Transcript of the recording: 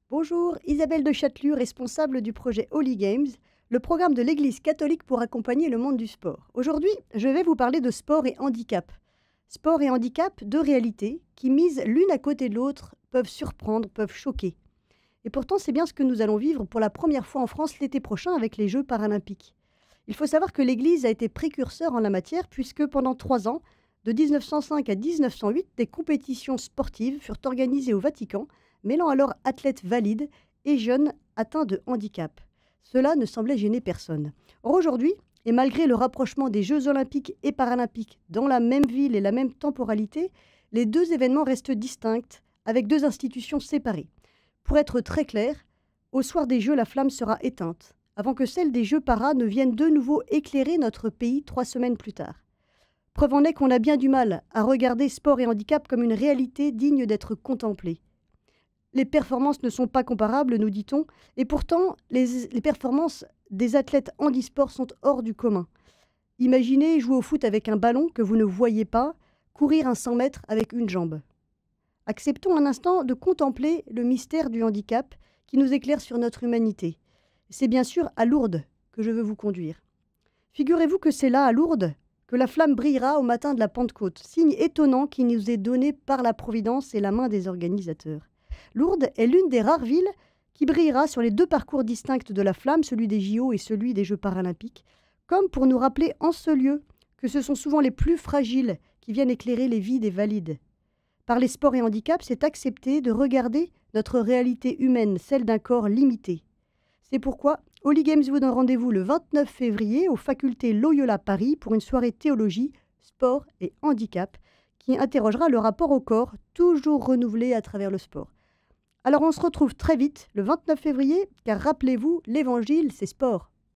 Bonjour, Isabelle de Châtelus, responsable du projet Holy Games, le programme de l'Église catholique pour accompagner le monde du sport. Aujourd'hui, je vais vous parler de sport et handicap. Sport et handicap, deux réalités qui, mises l'une à côté de l'autre, peuvent surprendre, peuvent choquer. Et pourtant, c'est bien ce que nous allons vivre pour la première fois en France l'été prochain avec les Jeux paralympiques. Il faut savoir que l'Église a été précurseur en la matière puisque pendant 3 ans, de 1905 à 1908, des compétitions sportives furent organisées au Vatican, mêlant alors athlètes valides et jeunes atteints de handicap. Cela ne semblait gêner personne. Or aujourd'hui, et malgré le rapprochement des Jeux olympiques et paralympiques dans la même ville et la même temporalité, les deux événements restent distincts, avec deux institutions séparées. Pour être très clair, au soir des Jeux, la flamme sera éteinte, avant que celle des Jeux para ne vienne de nouveau éclairer notre pays 3 semaines plus tard. Preuve en est qu'on a bien du mal à regarder sport et handicap comme une réalité digne d'être contemplée. Les performances ne sont pas comparables, nous dit-on, et pourtant, les performances des athlètes handisport sont hors du commun. Imaginez jouer au foot avec un ballon que vous ne voyez pas, courir un 100 mètres avec une jambe. Acceptons un instant de contempler le mystère du handicap qui nous éclaire sur notre humanité. C'est bien sûr à Lourdes que je veux vous conduire. Figurez-vous que c'est là, à Lourdes, que la flamme brillera au matin de la Pentecôte, signe étonnant qui nous est donné par la Providence et la main des organisateurs. Lourdes est l'une des rares villes qui brillera sur les deux parcours distincts de la flamme, celui des JO et celui des Jeux paralympiques, comme pour nous rappeler en ce lieu que ce sont souvent les plus fragiles qui viennent éclairer les vies des valides. Par les sports et handicaps, c'est accepter de regarder notre réalité humaine, celle d'un corps limité. C'est pourquoi Holy Games vous donne rendez-vous le 29 février aux facultés Loyola Paris pour une soirée théologie, sport et handicap qui interrogera le rapport au corps, toujours renouvelé à travers le sport. Alors on se retrouve très vite le 29 février, car rappelez-vous, l'évangile, c'est sport.